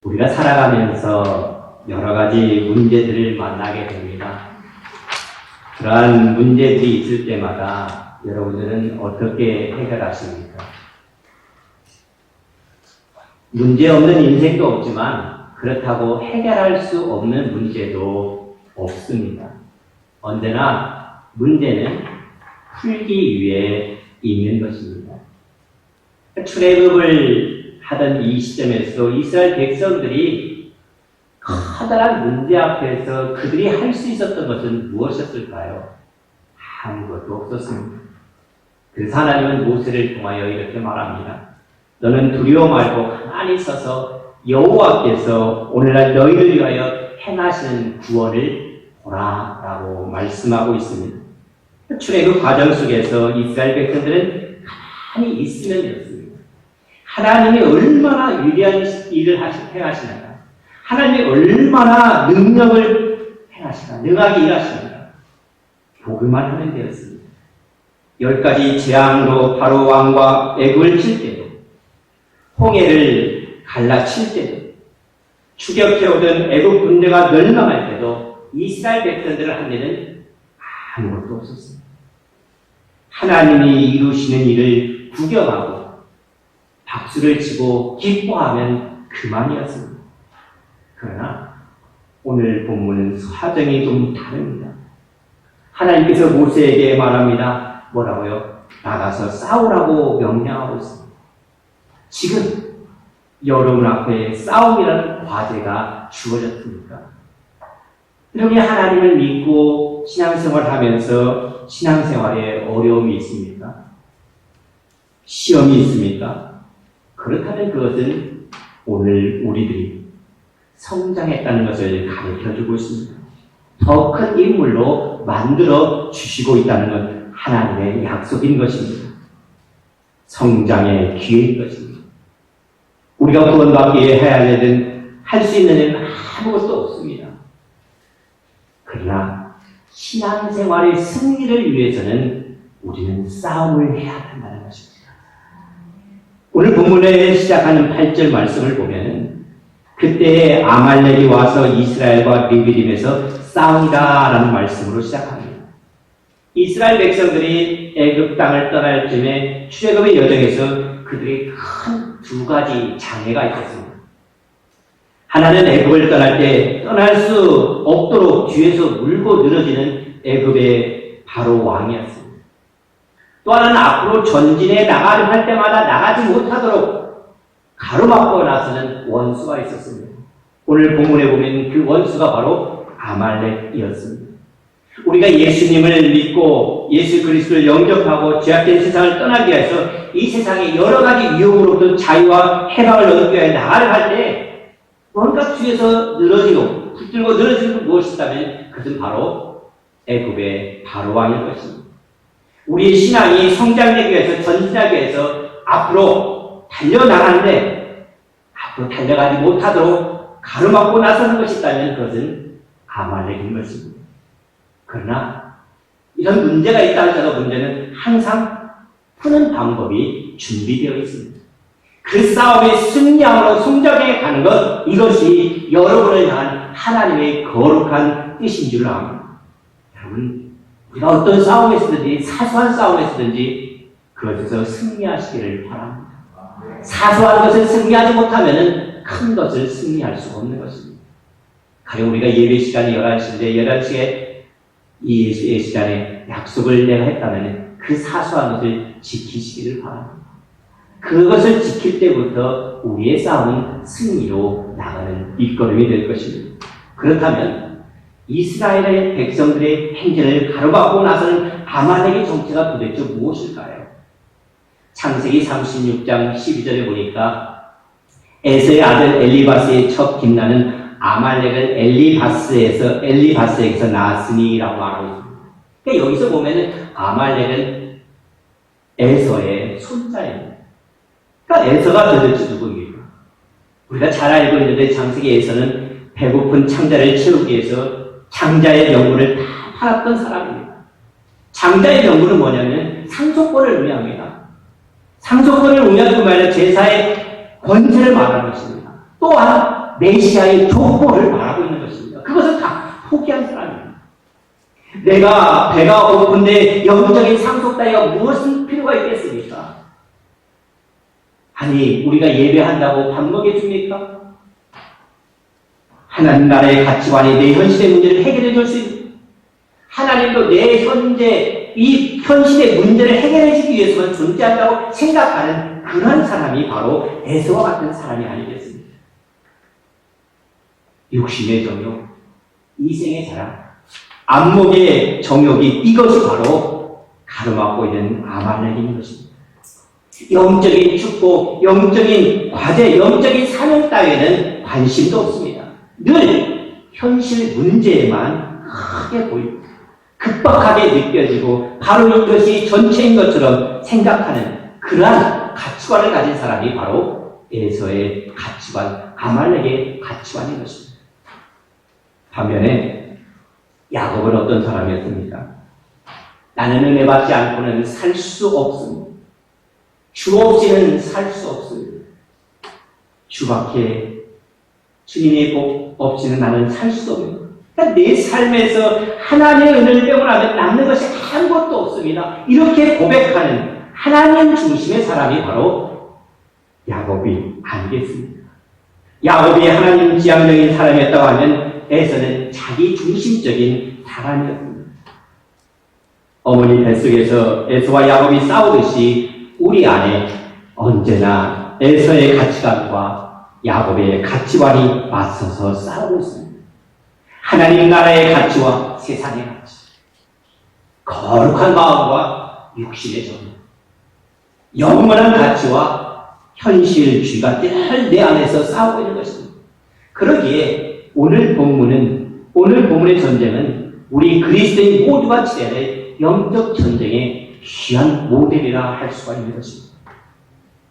우리가 살아가면서 여러 가지 문제들을 만나게 됩니다. 그러한 문제들이 있을 때마다 여러분들은 어떻게 해결하십니까? 문제 없는 인생도 없지만 그렇다고 해결할 수 없는 문제도 없습니다. 언제나 문제는 풀기 위해 있는 것입니다. 출애굽을 하던 이 시점에서 이스라엘 백성들이 커다란 문제 앞에서 그들이 할 수 있었던 것은 무엇이었을까요? 아무것도 없었습니다. 그래서 하나님은 모세를 통하여 이렇게 말합니다. 너는 두려워 말고 가만히 서서 여호와께서 오늘날 너희를 위하여 행하시는 구원을 보라 라고 말씀하고 있습니다. 출애굽 과정 속에서 이스라엘 백성들은 가만히 있으면 되었습니다. 하나님이 얼마나 위대한 일을 행하시는가, 하나님이 얼마나 능력을 행하시나, 능하게 일하시는가, 보기만 하면 되었습니다. 10가지 재앙으로 바로 왕과 애굽을 칠 때도, 홍해를 갈라칠 때도, 추격해오던 애굽 군대가 멸망할 때도 이스라엘 백성들을 한 데는 아무것도 없었습니다. 하나님이 이루시는 일을 구경하고 박수를 치고 기뻐하면 그만이었습니다. 그러나 오늘 본문은 사정이 좀 다릅니다. 하나님께서 모세에게 말합니다. 뭐라고요? 나가서 싸우라고 명령하고 있습니다. 지금 여러분 앞에 싸움이라는 과제가 주어졌습니까? 여러분이 하나님을 믿고 신앙생활을 하면서 신앙생활에 어려움이 있습니까? 시험이 있습니까? 그렇다면 그것은 오늘 우리들이 성장했다는 것을 가르쳐주고 있습니다. 더 큰 인물로 만들어 주시고 있다는 건 하나님의 약속인 것입니다. 성장의 기회인 것입니다. 우리가 구원받기 위해 해야 되는 할 수 있는 일은 아무것도 없습니다. 그러나 신앙생활의 승리를 위해서는 우리는 싸움을 해야 한다는 것입니다. 오늘 본문에 시작하는 8절 말씀을 보면 그때 아말렉이 와서 이스라엘과 리비딤에서 싸우니다라는 말씀으로 시작합니다. 이스라엘 백성들이 애굽 땅을 떠날 쯤에 출애굽의 여정에서 그들이 큰 두 가지 장애가 있었습니다. 하나는 애굽을 떠날 때 떠날 수 없도록 뒤에서 물고 늘어지는 애굽의 바로 왕이었습니다. 또 하나는 앞으로 전진에 나가려 할 때마다 나가지 못하도록 가로막고 나서는 원수가 있었습니다. 오늘 본문에 보면 그 원수가 바로 아말렉이었습니다. 우리가 예수님을 믿고 예수 그리스도를 영접하고 죄악된 세상을 떠나기 위해서 이 세상의 여러 가지 유혹으로부터 자유와 해방을 얻기 위해 나가려 할 때 뭔가 뒤에서 늘어지고 붙들고 늘어지는 건 무엇이다면 그것은 바로 애굽의 바로왕일 것입니다. 우리의 신앙이 성장되기 위해서 전진하기 위해서 앞으로 달려나가는데 앞으로 달려가지 못하도록 가로막고 나서는 것이 있다면 그것은 아말렉인 것입니다. 그러나 이런 문제가 있다 할지라도 문제는 항상 푸는 방법이 준비되어 있습니다. 그 싸움의 승리함으로 성장해 가는 것, 이것이 여러분을 향한 하나님의 거룩한 뜻인 줄 압니다. 여러분, 우리가 어떤 싸움에서든지 사소한 싸움에서든지 그것에서 승리하시기를 바랍니다. 사소한 것을 승리하지 못하면 큰 것을 승리할 수가 없는 것입니다. 가령 우리가 예배 시간이 11시인데 11시에 이 예배 시간에 약속을 내가 했다면 그 사소한 것을 지키시기를 바랍니다. 그것을 지킬 때부터 우리의 싸움은 승리로 나가는 일걸음이 될 것입니다. 그렇다면 이스라엘의 백성들의 행진을 가로막고 나서는 아말렉의 정체가 도대체 무엇일까요? 창세기 36장 12절에 보니까 에서의 아들 엘리바스의 첫 김나는 아말렉은 엘리바스에게서 나왔으니라고 말하고 있습니다. 그러니까 여기서 보면은 아말렉은 에서의 손자입니다. 그러니까 에서가 도대체 누구입니까? 우리가 잘 알고 있는데 창세기에서는 배고픈 창자를 채우기 위해서 장자의 명분을 다 팔았던 사람입니다. 장자의 명분은 뭐냐면 상속권을 의미합니다. 상속권을 의미할 뿐만 아니라 제사의 권세를 말하는 것입니다. 또한 메시아의 족보를 말하고 있는 것입니다. 그것을 다 포기한 사람입니다. 내가 배가 고픈데 영적인 상속 따위가 무엇은 필요가 있겠습니까? 아니, 우리가 예배한다고 밥 먹여줍니까? 하나님 나라의 가치관이 내 현실의 문제를 해결해 줄 수 있는, 하나님도 내 현재 이 현실의 문제를 해결해 주기 위해서만 존재한다고 생각하는 그런 사람이 바로 에서와 같은 사람이 아니겠습니까? 육신의 정욕, 이생의 자랑, 안목의 정욕이, 이것이 바로 가로막고 있는 아말렉인 것입니다. 영적인 축복, 영적인 과제, 영적인 사명 따위에는 관심도 없습니다. 늘 현실 문제에만 크게 보이고 급박하게 느껴지고 바로 이것이 전체인 것처럼 생각하는 그러한 가치관을 가진 사람이 바로 에서의 가치관, 아말렉의 가치관인 것입니다. 반면에 야곱은 어떤 사람이었습니까? 나는 은혜 받지 않고는 살 수 없습니다. 주 없이는 살 수 없습니다. 주밖에, 주님의 복 없이는 나는 살 수 없습니다. 그러니까 내 삶에서 하나님의 은혜를 빼고 나면 남는 것이 아무것도 없습니다. 이렇게 고백하는 하나님 중심의 사람이 바로 야곱이 아니겠습니까? 야곱이 하나님 지향적인 사람이었다고 하면 에서는 자기 중심적인 사람이었습니다. 어머니 뱃속에서 에서와 야곱이 싸우듯이 우리 안에 언제나 에서의 가치관과 야곱의 가치관이 맞서서 싸우고 있습니다. 하나님 나라의 가치와 세상의 가치, 거룩한 마음과 육신의 정욕, 영원한 가치와 현실주의가 늘 내 안에서 싸우고 있는 것입니다. 그러기에 오늘 본문의 전쟁은 우리 그리스도인 모두가 치러야 될 영적 전쟁의 귀한 모델이라 할 수가 있는 것입니다.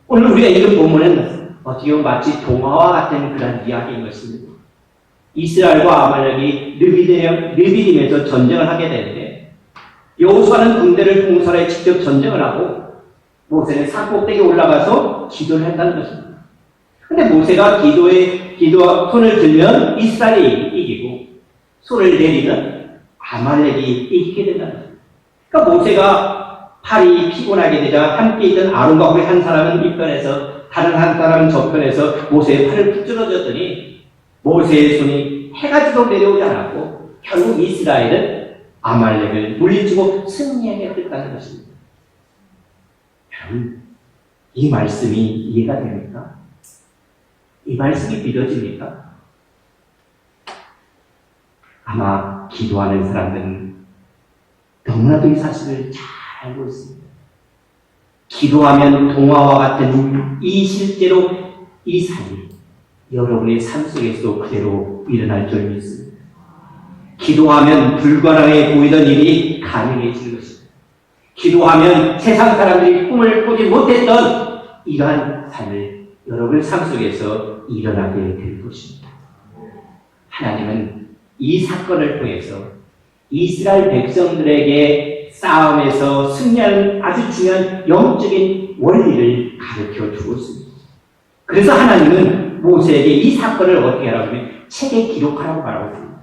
오늘 우리가 읽은 본문은 어떻게 보면 마치 동화와 같은 그런 이야기인 것입니다. 이스라엘과 아말렉이 르비딤에서 전쟁을 하게 되는데 여호수아는 군대를 통솔해 직접 전쟁을 하고 모세는 산꼭대기에 올라가서 기도를 했다는 것입니다. 근데 모세가 기도와 손을 들면 이스라엘이 이기고 손을 내리면 아말렉이 이기게 된다는 것입니다. 그러니까 모세가 팔이 피곤하게 되자 함께 있던 아론과 후에 한 사람은 이편에서 다른 한 사람은 저편에서 모세의 팔을 붙들어줬더니 모세의 손이 해가 지도록 내려오지 않았고 결국 이스라엘은 아말렉을 물리치고 승리하게 됐다는 것입니다. 여러분, 이 말씀이 이해가 됩니까? 이 말씀이 믿어집니까? 아마 기도하는 사람들은 너무나도 이 사실을 잘 알고 있습니다. 기도하면 동화와 같은 이 실제로 이 삶이 여러분의 삶 속에서도 그대로 일어날 줄 믿습니다. 기도하면 불가능해 보이던 일이 가능해지는 것입니다. 기도하면 세상 사람들이 꿈을 꾸지 못했던 이러한 삶을 여러분의 삶 속에서 일어나게 될 것입니다. 하나님은 이 사건을 통해서 이스라엘 백성들에게 싸움에서 승리하는 아주 중요한 영적인 원리를 가르쳐 주고 있습니다. 그래서 하나님은 모세에게 이 사건을 어떻게 하라고 하면 책에 기록하라고 말하고 있습니다.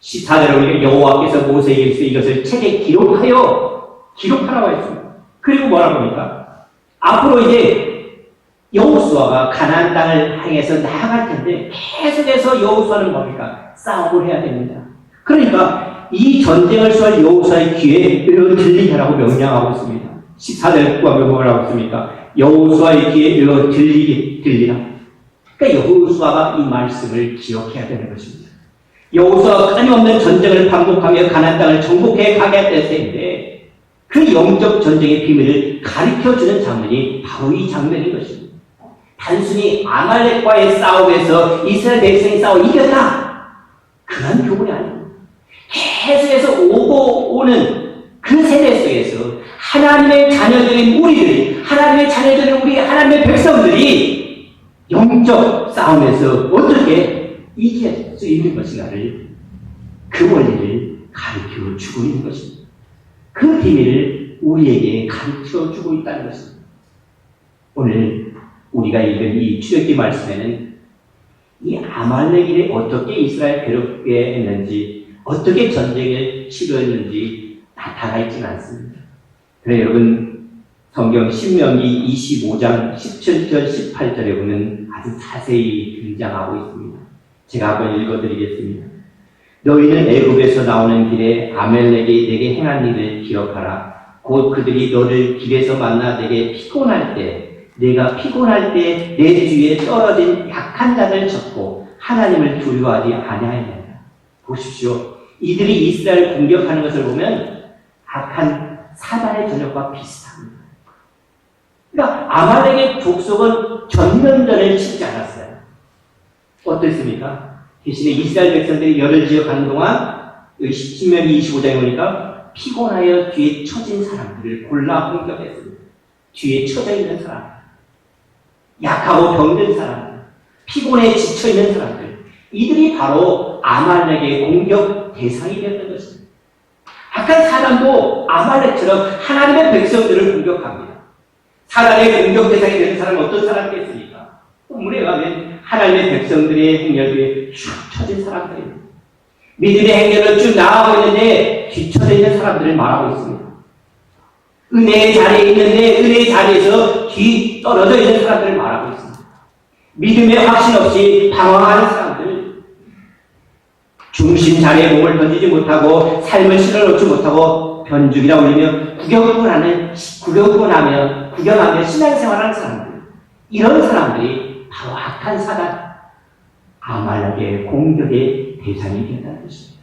14절에 여호와께서 모세에게 이것을 책에 기록하라고 했습니다. 그리고 뭐라고 합니까? 앞으로 이제 여호수아가 가나안 땅을 향해서 나아갈 텐데 계속해서 여호수아는 뭡니까? 싸움을 해야 됩니다. 그러니까 이 전쟁을 수할 여호수아의 귀에 이르러 들리게 하라고 명령하고 있습니다. 14절에 뭐라고 했습니까? 여호수아의 귀에 이르러 들리라. 그러니까 여호수아가 이 말씀을 기억해야 되는 것입니다. 여호수아가 끊임없는 전쟁을 반복하며 가나안 땅을 정복해 가게 될 때인데 그 영적 전쟁의 비밀을 가르쳐주는 장면이 바로 이 장면인 것입니다. 단순히 아말렉과의 싸움에서 이스라엘 백성이 싸워 이겼다, 그런 교훈이 아닙니다. 계속해서 오고 오는 그 세대 속에서 하나님의 자녀들인 우리들이, 하나님의 백성들이 영적 싸움에서 어떻게 이길 수 있는 것인가를, 그 원리를 가르쳐 주고 있는 것입니다. 그 비밀을 우리에게 가르쳐 주고 있다는 것입니다. 오늘 우리가 읽은 이 출애굽기 말씀에는 이 아말렉이 어떻게 이스라엘 괴롭게 했는지, 어떻게 전쟁을 치루했는지 나타나 있지는 않습니다. 그래 여러분, 성경 신명기 25장 17절 18절에 보면 아주 자세히 등장하고 있습니다. 제가 한번 읽어드리겠습니다. 너희는 애굽에서 나오는 길에 아멜렉이 내게 행한 일을 기억하라. 곧 그들이 너를 길에서 만나 내게 피곤할 때, 내가 피곤할 때 내 뒤에 떨어진 약한 자를 쳤고 하나님을 두려워하지 아니하였느냐. 보십시오. 이들이 이스라엘 공격하는 것을 보면 악한 사단의 전역과 비슷합니다. 그러니까 아말렉의 족속은 전면전을 치지 않았어요. 어땠습니까? 대신에 이스라엘 백성들이 열을 지어가는 동안 신명기 25장에 보니까 피곤하여 뒤에 처진 사람들을 골라 공격했습니다. 뒤에 처져 있는 사람, 약하고 병든 사람들, 피곤해 지쳐있는 사람들, 이들이 바로 아말렉의 공격 대상이 되었던 것입니다. 악한 사람도 아말렉처럼 하나님의 백성들을 공격합니다. 사단의 공격 대상이 되는 사람은 어떤 사람이겠습니까? 본문에 가면 하나님의 백성들의 행렬에 쭉 처진 사람들입니다. 믿음의 행렬로 쭉 나아가고 있는데 뒤처져 있는 사람들을 말하고 있습니다. 은혜의 자리에 있는데 은혜의 자리에서 뒤 떨어져 있는 사람들을 말하고 있습니다. 믿음의 확신 없이 방황하는 사람들, 중심 자리에 몸을 던지지 못하고 삶을 실어놓지 못하고 변죽이라 울리며 구경하며 신앙생활하는 사람들, 이런 사람들이 바로 악한 사단 아말렉의 공격의 대상이 된다는 것입니다.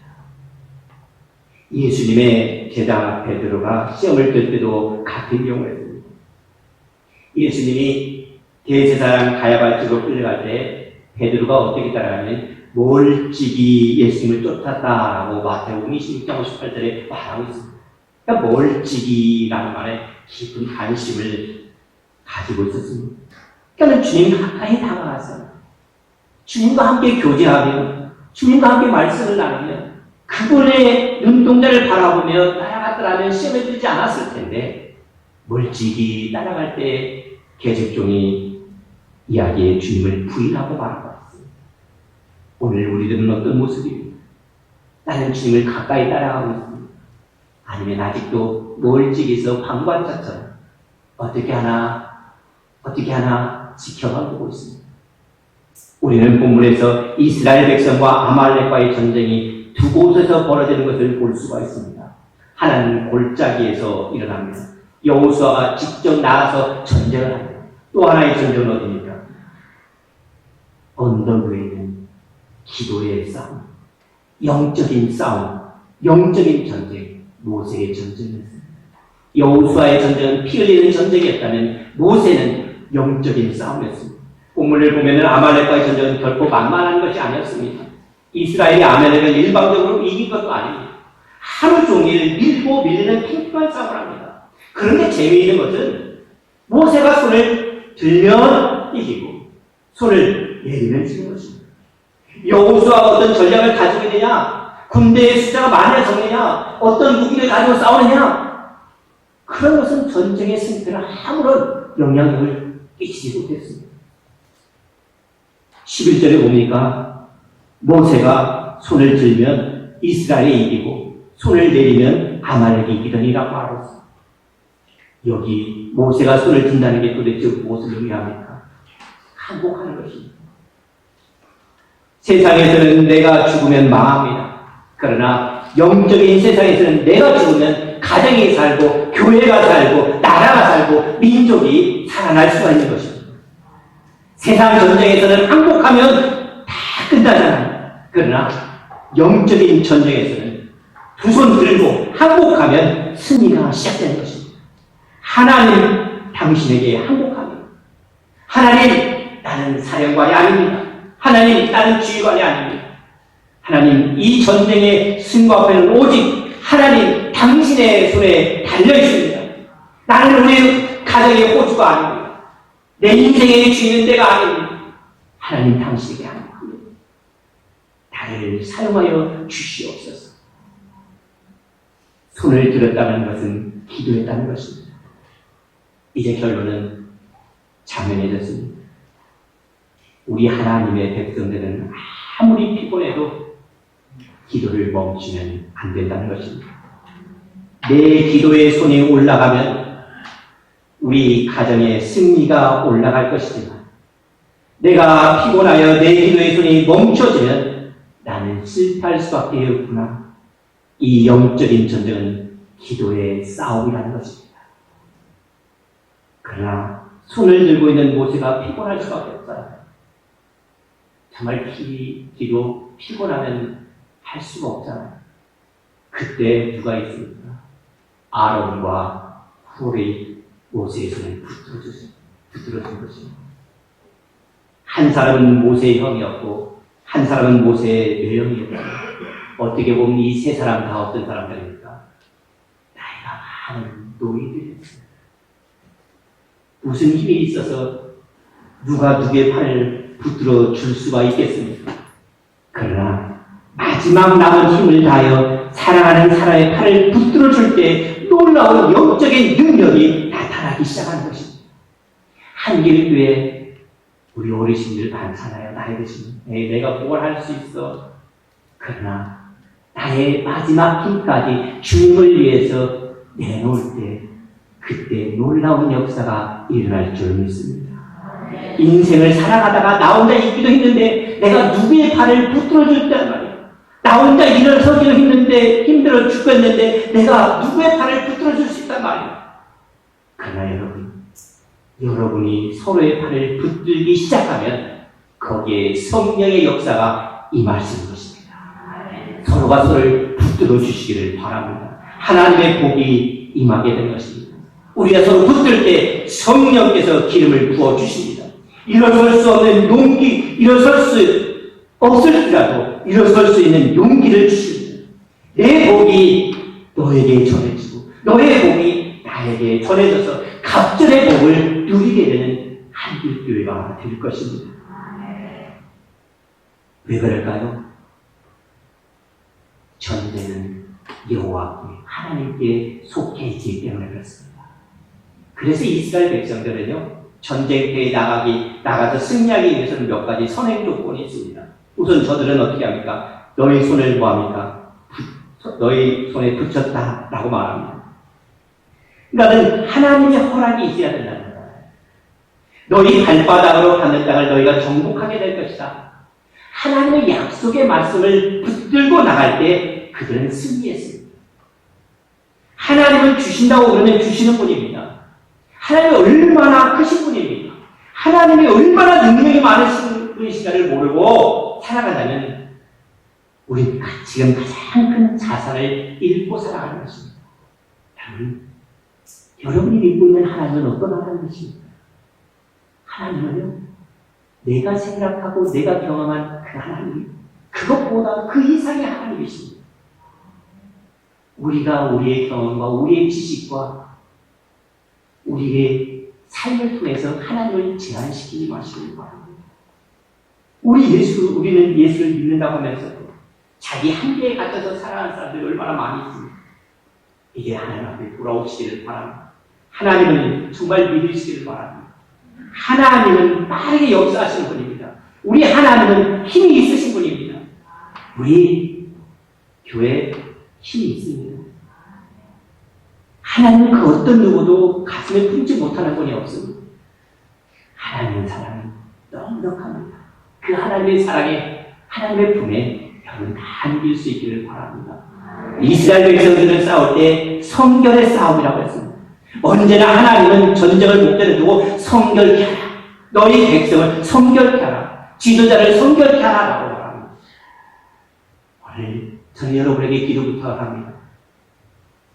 예수님의 제자 베드로가 시험을 들 때도 같은 경우를 했습니다. 예수님이 대제사장 가야바 집으로 끌려갈 때 베드로가 어떻게 따라가면 멀찍이 예수님을 쫓았다라고 마태복음 26장 58절에 말하고 있습니다. 그러니까 멀찍이라는 말에 깊은 관심을 가지고 있었습니다. 그러니까 주님 가까이 다가가서 주님과 함께 교제하며 주님과 함께 말씀을 나누며 그분의 눈동자를 바라보며 따라갔더라면 시험에 들지 않았을 텐데 멀찍이 따라갈 때 계집종이 이야기에 주님을 부인하고 말하고 있습니다. 오늘 우리들은 어떤 모습입니까? 나는 주님을 가까이 따라가고 있습니다. 아니면 아직도 멀찍이서 방관자처럼 어떻게 하나 지켜보고 있습니다. 우리는 본문에서 이스라엘 백성과 아말렉과의 전쟁이 두 곳에서 벌어지는 것을 볼 수가 있습니다. 하나는 골짜기에서 일어납니다. 여호수아가 직접 나가서 전쟁을 합니다. 또 하나의 전쟁은 어디입니까? 언덕 위에 있는 기도의 싸움, 영적인 싸움, 영적인 전쟁, 모세의 전쟁이었습니다. 여호수아의 전쟁은 피 흘리는 전쟁이었다면 모세는 영적인 싸움이었습니다. 본문을 보면 아말렉과의 전쟁은 결코 만만한 것이 아니었습니다. 이스라엘이 아말렉을 일방적으로 이긴 것도 아닙니다. 하루 종일 밀고 밀리는 팽팽한 싸움을 합니다. 그런데 재미있는 것은 모세가 손을 들면 이기고 손을 내리면 지는 것입니다. 여호수아가 어떤 전략을 가지고 있느냐, 군대의 숫자가 많이 적느냐, 어떤 무기를 가지고 싸우느냐, 그런 것은 전쟁의 승패를 아무런 영향력을 끼치지 못했습니다. 11절에 보니까 모세가 손을 들면 이스라엘이 이기고 손을 내리면 아말렉이 이기더니라고 말하고 있습니다. 여기 모세가 손을 든다는 게 도대체 무엇을 의미합니까? 항복하는 것입니다. 세상에서는 내가 죽으면 망합니다. 그러나 영적인 세상에서는 내가 죽으면 가정이 살고 교회가 살고 나라가 살고 민족이 살아날 수가 있는 것입니다. 세상 전쟁에서는 항복하면 다 끝나잖아요. 그러나 영적인 전쟁에서는 두 손 들고 항복하면 승리가 시작되는 것입니다. 하나님 당신에게 항복합니다. 하나님 나는 사령관이 아닙니다. 하나님 나는 지휘관이 아닙니다. 하나님 이 전쟁의 승과 패는 오직 하나님 당신의 손에 달려있습니다. 나는 우리 가정의 호주가 아닙니다. 내 인생의 주인은 내가 아닙니다. 하나님 당신에게 항복합니다. 나를 사용하여 주시옵소서. 손을 들었다는 것은 기도했다는 것입니다. 이제 결론은 장면해졌습니다. 우리 하나님의 백성들은 아무리 피곤해도 기도를 멈추면 안 된다는 것입니다. 내 기도의 손이 올라가면 우리 가정의 승리가 올라갈 것이지만 내가 피곤하여 내 기도의 손이 멈춰지면 나는 실패할 수밖에 없구나. 이 영적인 전쟁은 기도의 싸움이라는 것입니다. 그러나 손을 들고 있는 모세가 피곤할 수밖에 없어요. 정말 기도 피곤하면 할 수가 없잖아요. 그때 누가 있습니까? 아론과 훌이 모세의 손을 붙들어준 것입니다. 한 사람은 모세의 형이었고 한 사람은 모세의 외형이었습니다. 어떻게 보면 이 세 사람 다 어떤 사람들입니까? 나이가 많은 노인들이었습니다. 무슨 힘이 있어서 누가 누구의 팔을 붙들어 줄 수가 있겠습니까? 그러나 마지막 남은 힘을 다하여 사랑하는 사람의 팔을 붙들어 줄 때 놀라운 영적인 능력이 나타나기 시작하는 것입니다. 한길교회 우리 어르신들 많잖아요. 나이 드신 내가 뭘 할 수 있어. 그러나 나의 마지막 힘까지 주님을 위해서 내놓을 때 그때 놀라운 역사가 일어날 줄 믿습니다. 인생을 살아가다가 나 혼자 있기도 힘든데 내가 누구의 팔을 붙들어 줬단 말이에요. 나 혼자 일어서기도 힘들어 죽겠는데 내가 누구의 팔을 붙들어 줄 수 있단 말이에요. 그러나 여러분이 서로의 팔을 붙들기 시작하면 거기에 성령의 역사가 임할 수 있는 것입니다. 서로가 서로를 붙들어 주시기를 바랍니다. 하나님의 복이 임하게 된 것입니다. 우리가 서로 붙들 때 성령께서 기름을 부어 주십니다. 일어설 수 없는 용기, 일어설 수 없을지라도 일어설 수 있는 용기를 주십니다. 내 복이 너에게 전해지고 너의 복이 나에게 전해져서 갑절의 복을 누리게 되는 한길교회가 될 것입니다. 왜 그럴까요? 전쟁은 여호와께 하나님께 속해 있기 때문에 그렇습니다. 그래서 이스라엘 백성들은요 전쟁터에 나가서 승리하기 위해서는 몇 가지 선행 조건이 있습니다. 우선 저들은 어떻게 합니까? 너희 손을 뭐합니까? 너희 손에 붙였다 라고 말합니다. 그러니까 하나님의 허락이 있어야 된다는 거예요. 너희 발바닥으로 받는 땅을 너희가 정복하게 될 것이다. 하나님의 약속의 말씀을 붙들고 나갈 때 그들은 승리했습니다. 하나님은 주신다고 그러면 주시는 분입니다. 하나님이 얼마나 크신 분입니까? 하나님이 얼마나 능력이 많으신 분이신가를 모르고 살아간다면 우리는 지금 가장 큰 자산을 잃고 살아가는 것입니다. 여러분이 믿고 있는 하나님은 어떤 하나님이십니까? 하나님은요, 내가 생각하고 내가 경험한 그 하나님, 그것보다 그 이상의 하나님이십니다. 우리가 우리의 경험과 우리의 지식과 우리의 삶을 통해서 하나님을 제한시키지 마시길 바랍니다. 우리는 예수를 믿는다고 하면서도 자기 한계에 갇혀서 살아가는 사람들이 얼마나 많이 있습니까? 이게 하나님 앞에 돌아오시기를 바랍니다. 하나님은 정말 믿으시기를 바랍니다. 하나님은 빠르게 역사하시는 분입니다. 우리 하나님은 힘이 있으신 분입니다. 우리 교회에 힘이 있습니다. 하나님은 그 어떤 누구도 가슴에 품지 못하는 분이 없습니다. 하나님의 사랑이 넉넉합니다. 그 하나님의 사랑에 하나님의 품에 여러분 다 안길 수 있기를 바랍니다. 이스라엘 백성들은 싸울 때 성결의 싸움이라고 했습니다. 언제나 하나님은 전쟁을 목전에 두고 성결케 하라. 너희 백성을 성결케 하라. 지도자를 성결케 하라고 말합니다. 오늘 저는 여러분에게 기도 부탁합니다.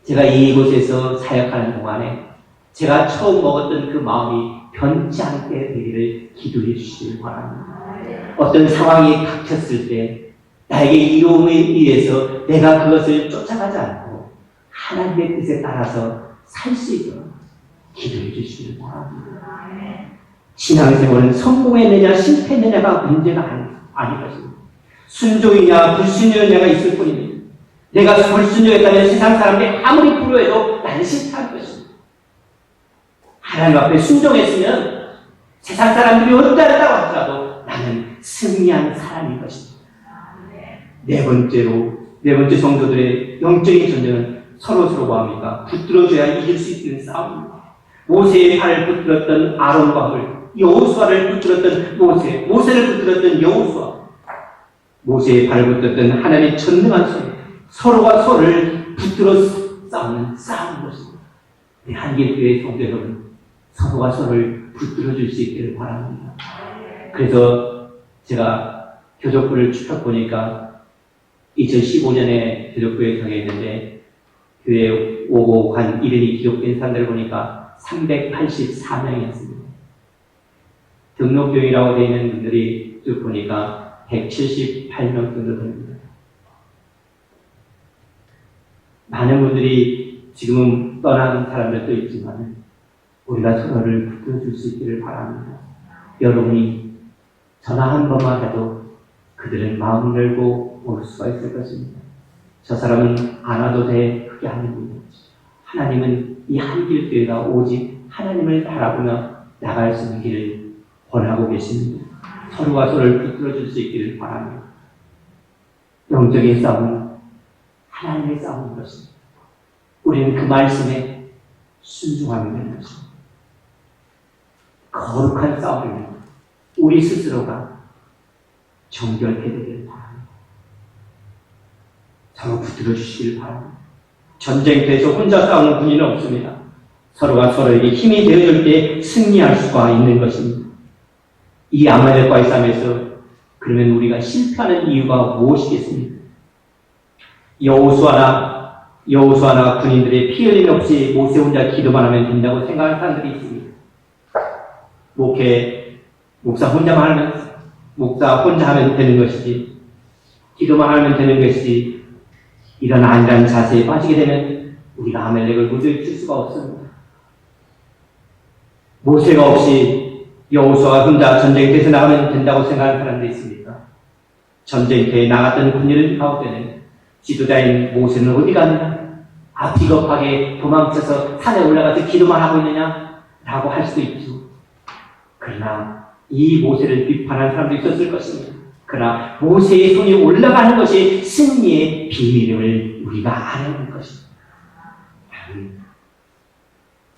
제가 이곳에서 사역하는 동안에 제가 처음 먹었던 그 마음이 변치 않게 되기를 기도해 주시길 바랍니다. 어떤 상황이 닥쳤을 때 나에게 이로움에 의해서 내가 그것을 쫓아가지 않고 하나님의 뜻에 따라서 살 수 있도록 기도해 주시길 바랍니다. 신앙생활은 성공했느냐 실패했느냐가 문제가 아닐 것입니다. 순종이냐 불순종이냐가 있을 뿐입니다. 내가 불순종했다면 세상 사람들이 아무리 부러워해도 나는 실패할 것입니다. 하나님 앞에 순종했으면 세상 사람들이 어떠하다고 하더라도 나는 승리한 사람인 것입니다. 네 번째 성도들의 영적인 전쟁은 서로 뭐합니까? 붙들어줘야 이길 수 있는 싸움입니다. 모세의 팔을 붙들었던 아론과 홀, 여호수아를 붙들었던 모세를 붙들었던 여호수아, 모세의 발을 붙들었던 하나님의 전능한 손, 서로가 서로를 붙들어 싸우는 것입니다. 우리 한길교회 성도 여러분, 서로가 서로를 붙들어 줄 수 있기를 바랍니다. 그래서 제가 교족부를 쭉 보니까 2015년에 교족부에 정했는데 교회에 오고 간 이름이 기록된 사람들을 보니까 384명이었습니다. 등록교회라고 되어 있는 분들이 쭉 보니까 178명 정도 됩니다. 많은 분들이 지금은 떠난 사람들도 있지만 우리가 서로를 붙들어줄 수 있기를 바랍니다. 여러분이 전화 한 번만 해도 그들은 마음 열고 올 수가 있을 것입니다. 저 사람은 안 와도 돼. 그게 아닙니다. 하나님은 이 한길교회가 오직 하나님을 바라보며 나갈 수 있는 길을 권하고 계십니다. 서로가 서로를 붙들어줄 수 있기를 바랍니다. 영적인 싸움은 하나님의 싸움인 것입니다. 우리는 그 말씀에 순종하면 되는 것입니다. 거룩한 싸움입니다. 우리 스스로가 정결케 되기를 바랍니다. 서로 붙들어 주시길 바랍니다. 전쟁터에서 혼자 싸우는 군인은 없습니다. 서로가 서로에게 힘이 되어줄 때 승리할 수가 있는 것입니다. 이 아말렉과의 싸움에서 그러면 우리가 실패하는 이유가 무엇이겠습니까? 여호수아나 군인들의 피 흘림 없이 모세 혼자 기도만 하면 된다고 생각하는 사람들이 있습니다. 목사 혼자 하면 되는 것이지, 기도만 하면 되는 것이지, 이런 안일한 자세에 빠지게 되면 우리가 아말렉을 도저히 칠 수가 없습니다. 모세가 없이 여호수아가 혼자 전쟁터에서 나가면 된다고 생각하는 사람도 있습니까? 전쟁터에 나갔던 군인들 가운데는 지도자인 모세는 어디 갔느냐? 비겁하게 도망쳐서 산에 올라가서 기도만 하고 있느냐? 라고 할 수도 있죠. 그러나 이 모세를 비판하는 사람도 있었을 것입니다. 그러나 모세의 손이 올라가는 것이 승리의 비밀임을 우리가 아는 것입니다.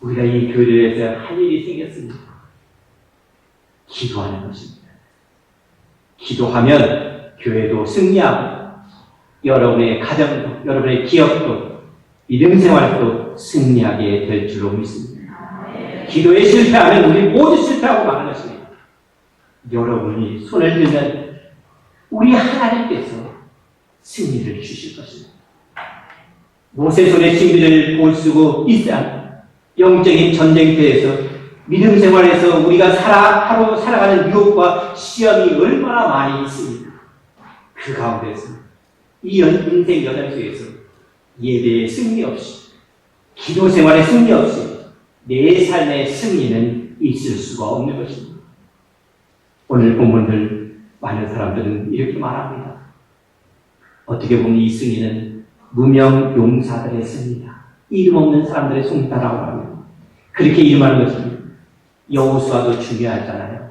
우리가 이 교회에서 할 일이 생겼습니다. 기도하는 것입니다. 기도하면 교회도 승리하고 여러분의 가정도, 여러분의 기업도, 믿음 생활도 승리하게 될 줄로 믿습니다. 기도에 실패하면 우리 모두 실패하고 마는 것입니다. 여러분이 손을 들면 우리 하나님께서 승리를 주실 것입니다. 모세 손에 승리를 볼 수고 있어야 영적인 전쟁터에서 믿음 생활에서 우리가 하루 살아가는 유혹과 시험이 얼마나 많이 있습니까? 그 가운데서 이 인생 여정 속에서 예배의 승리 없이, 기도 생활의 승리 없이 내 삶의 승리는 있을 수가 없는 것입니다. 오늘 본문들 많은 사람들은 이렇게 말합니다. 어떻게 보면 이 승리는 무명 용사들의 승리다. 이름 없는 사람들의 승리다라고 합니다. 그렇게 이름하는 것입니다. 여호수아도 중요하잖아요.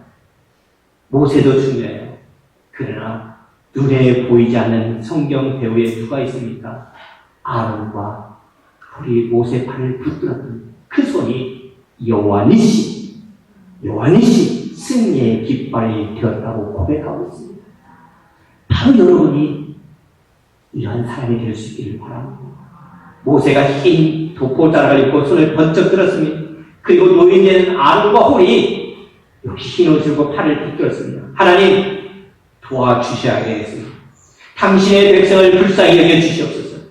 모세도 중요해요. 그러나 눈에 보이지 않는 성경 배후에 누가 있습니까? 아론과 우리 모세 팔을 붙들었던 그 손이 여호와니시 승리의 깃발이 되었다고 고백하고 있습니다. 바로 여러분이 이러한 사람이 될 수 있기를 바랍니다. 모세가 흰 도포자락을 입고 손을 번쩍 들었습니다. 그리고 노인된 아론과 홀이 여기 흰 옷을 입고 팔을 붙들었습니다. 하나님 도와주셔야겠습니다. 당신의 백성을 불쌍히 여겨주시옵소서.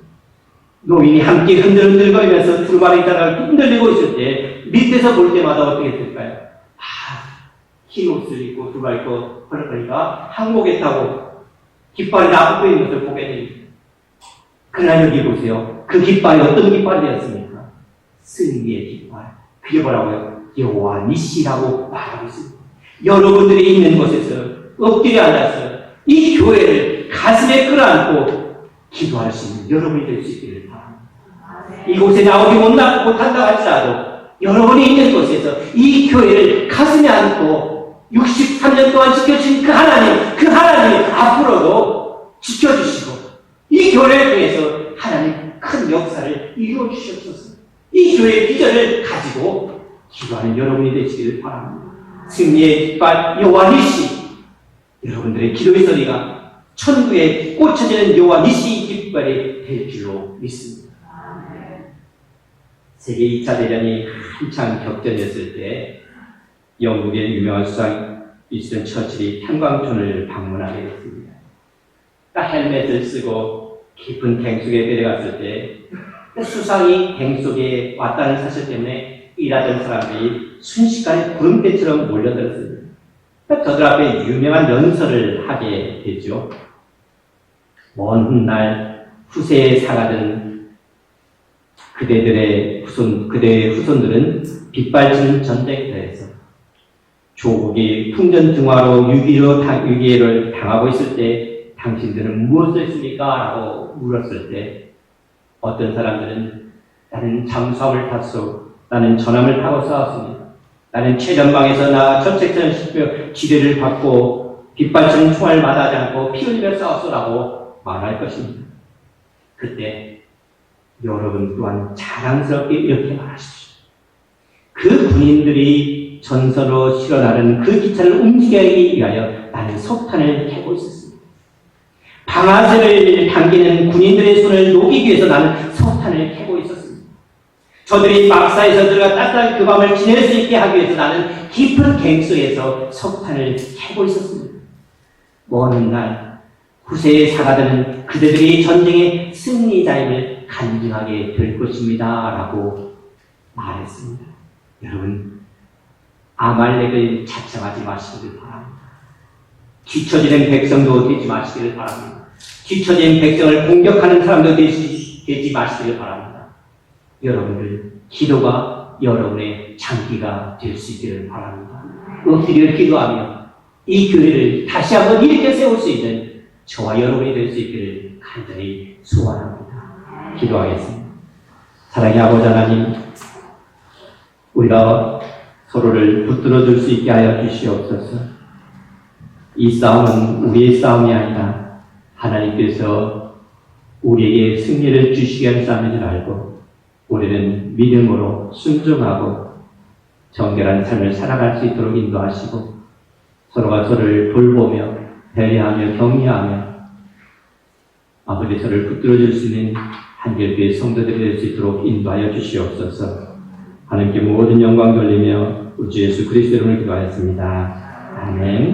노인이 함께 흔들거리면서 두루마리 자락을 흔들리고 있을 때 밑에서 볼 때마다 어떻게 될까요? 흰 옷을 입고 두루마리 입고 그러니까 항목에 타고 깃발이 나쁘고 있는 것을 보게 됩니다. 그러나 여기 보세요. 그 깃발이 어떤 깃발이 되었습니까? 승리의 깃발. 그게 뭐라고요? 여호와 니시라고 말하고 있습니다. 여러분들이 있는 곳에서 엎드려 앉아서 이 교회를 가슴에 끌어안고 기도할 수 있는 여러분이 될 수 있기를 바랍니다. 이곳에 나오지 못한다고 할지라도 여러분이 있는 곳에서 이 교회를 가슴에 안고 63년 동안 지켜주신 그 하나님 앞으로도 지켜주시고 이 교회를 통해서 하나님 큰 역사를 이루어 주시옵소서. 이 교회의 비전을 가지고 기도하는 여러분이 되시기를 바랍니다. 승리의 깃발 여호와 니시, 여러분들의 기도의 소리가 천국에 꽂혀지는 여호와 니시 깃발이 될 줄로 믿습니다. 세계 2차 대전이 한창 격전이었을 때 영국의 유명한 수상 윈스턴 처칠이 탄광촌을 방문하게 됐습니다. 헬멧을 쓰고 깊은 갱 속에 내려갔을 때 수상이 갱 속에 왔다는 사실 때문에 일하던 사람들이 순식간에 구름대처럼 몰려들었습니다. 저들 앞에 유명한 연설을 하게 되죠. 먼 훗날 후세에 살아가던 그대의 후손들은 빗발치는 전쟁터에서 조국이 풍전등화로 위기를 당하고 있을 때 당신들은 무엇을 했습니까? 라고 물었을 때 어떤 사람들은 나는 잠수함을 탔소. 나는 전함을 타고 싸웠습니다. 나는 최전방에서 나 전책전을 시켜 지뢰를 받고 빗발치는 총알 마다하지 않고 피 흘리며 싸웠소라고 말할 것입니다. 그때 여러분 또한 자랑스럽게 이렇게 말하십시오. 그 군인들이 전선으로 실어 나른 그 기차를 움직이기 위하여 나는 석탄을 캐고 있었습니다. 방아쇠를 당기는 군인들의 손을 녹이기 위해서 나는 석탄을 캐고 있었습니다. 저들이 막사에서 들어가 따뜻하게 그 밤을 지낼 수 있게 하기 위해서 나는 깊은 갱 속에서 석탄을 캐고 있었습니다. 먼 훗날 후세에 살아가는 그대들이 전쟁의 승리자임을 간증하게 될 것입니다. 라고 말했습니다. 여러분, 아말렉을 자청하지 마시기를 바랍니다. 뒤처지는 백성도 되지 마시기를 바랍니다. 뒤처진 백성을 공격하는 사람도 되지 마시기를 바랍니다. 여러분들 기도가 여러분의 장기가 될 수 있기를 바랍니다. 엎드려 기도하며 이 교회를 다시 한번 일으켜 세울 수 있는 저와 여러분이 될 수 있기를 간절히 소원합니다. 기도하겠습니다. 사랑의 아버지 하나님, 우리가 서로를 붙들어 줄 수 있게 하여 주시옵소서. 이 싸움은 우리의 싸움이 아니라 하나님께서 우리에게 승리를 주시게 한 싸움인 줄 알고 우리는 믿음으로 순종하고 정결한 삶을 살아갈 수 있도록 인도하시고 서로가 서로를 돌보며 배려하며 격려하며 아버지 서로를 붙들어 줄 수 있는 한결교회 성도들이 될 수 있도록 인도하여 주시옵소서. 하나님께 모든 영광 돌리며 우주 예수 그리스도 이름으로 기도하였습니다. 아멘.